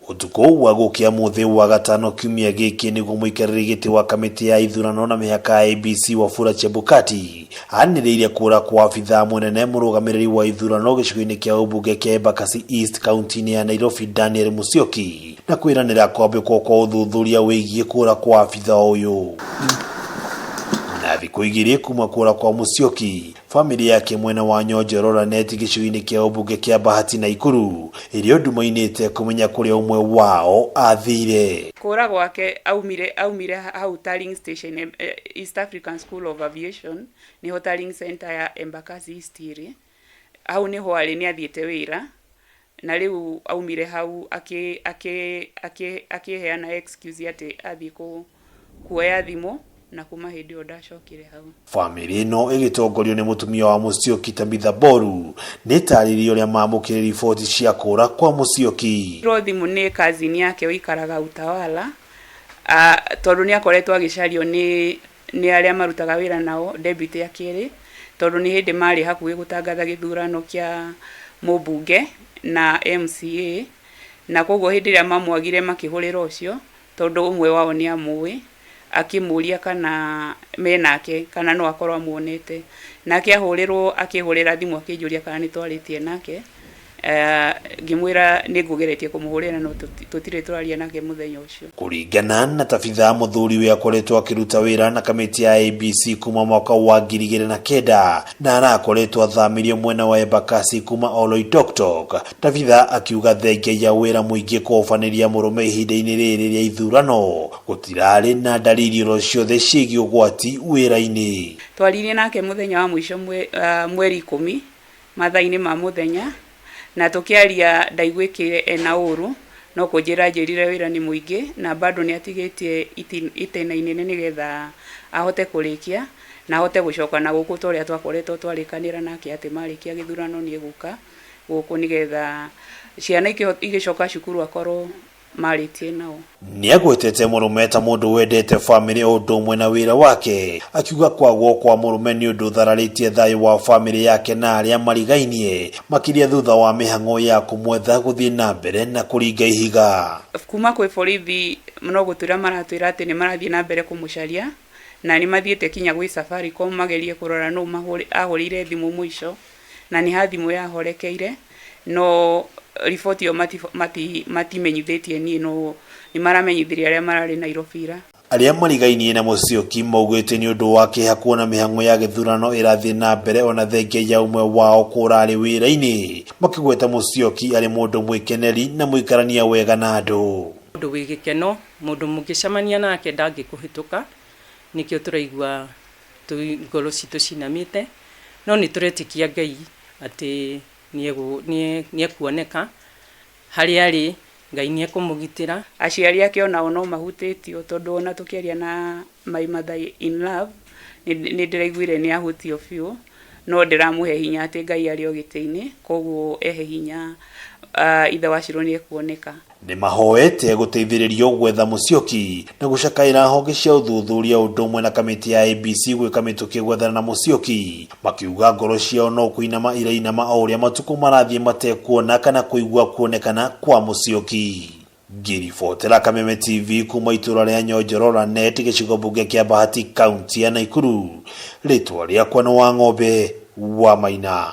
Utuko wa gukia muthi wa gatano kiumia giki niguo muikariri giti wa kamiti ya ithurano na mihaka ABC Wafula Chebukati aniriire kura kwa afitha munene murugamiriri wa ithurano gicigo-ini kia ubunge kia Embakasi East kaunti ya Nairobi Daniel Musyoki na kwiranira kwambikwo kwa uthuthuria wigie kura kwa afitha uyu. Na thikũ igĩrĩ kuma kura kwa Musyoki, family yake mwena wa Nyonjorora neti gĩcigo-inĩ kia ubunge kia Bahati Naikuru irio ndumainĩte kumenya kũrĩa ũmwe wao athire. Kura gwake aumire hau tallying station East African School of Aviation niho tallying center ya Embakasi East iri. Hau niho arĩ nĩ athiĩte wĩra na rĩu aumire hau akĩheana excuse atĩ athiĩ kuoya thimũ na kuma hindi ndacokire hau. Family no igitongorio ni mutumia wa Musyoki Tabitha Boru nitaririo ria mamukire riboti cia kura kwa Musyoki. Thimu ni cousin yake uikaraga Utawala tondu ni akoretwo agicario ni aria marutaga wira nao deputy akiri tondu ni hindi mari hakuhi gutangatha githurano kia mubunge na MCA na koguo hindi ria mamwagire makihurira ucio tondu umwe wao ni amui akimuria kana menake kana no akorwo amuonete nake ahurirwo akihurira thimu akinjuria kana ni twaritie nake ngimwira ni ngugeretie kumuhurira no tutire turaria nake muthenya ucio. Kuringana na Tabitha muthuri we akoretwo akiruta wira na kamiti ya ABC kuma mwaka wa 2009 na arakoretwo athamirio mwena wa Embakasi kuma Oloitoktok. Tabitha akiuga thenge ya wira muingi kofaniria murume ihinda-ini riri ria ithurano gutirari na dalili ro ciothe ciĩgiĩ ũgwati wira-ini. Twaririe nake muthenya wa mwisho mweri 10 mathaa-ini ma muthenya na tukiaria ndaigwikire ena uru no kunjira njirire wira ni muingi na bado ni atigitie itena inene nigetha ahote kurikia na ahote gucoka na guku toria twakoretwo twarikanira nake ati marikia githurano ni guka guku nigetha ciana igicoka cukuru akorwo maritie nao. Ni agwetete murume ta mundu wendete family undu umwe na wira wake akiuga kwagwo kwa murume ni undu thararitie thayo wa family yake na aria marigainie makiria thutha wa mihang'o ya kumwetha guthii na mbere na kuringa ihiga. Kuma kwe borithi no gutura maratwira ati ni marathii na mbere kumucaria na ni mathiete kinya gwi Safaricom magerie kurora no ahurire thimu mwisho na ni ha thimu yahorekeire no riboti yo matimenyithitie ni no ni maramenyithirie aria marari Nairobi. Aria marigainie na Musyoki maugite ni undu wake hakuona mihang'o ya githurano irathi na mbere ona thenge ya umwe wao kurari wira-ini makigweta Musyoki ari mundu mwikeneri na muikarania wega na andu. Mundu wigikeno mundu mugicamania nake ndangikuhituka nikio turaigua ngoro citu cinamite no ni turetikia Ngai ati nie kuoneka hari ari Ngai nie kumugitira. Aciari ake ona no mahutitio tondu ona tukiaria na my mother in love ni ndiraiguire ni ahutio biu no ndiramuhe hinya ati Ngai ari ogite-ini koguo ehe hinya ithe wa Shiro ni kuoneka. Ni mahoete guteithiririo gwetha Musyoki na gucakaira honge cia uthuthuria undu umwe na kamiti ya ABC gwika mituki gwethana na Musyoki makiuga ngoro ciao no kuinama irainama o uria matuku marathie matekuona kana kuigua kuonekana kwa Musyoki. Ngiribotera Kameme TV kuma itura ria Nyonjorora neti gicigo bunge kia Bahati kaunti ya Naikuru. Ritwa riakwa ni Wang'ombe wa Maina.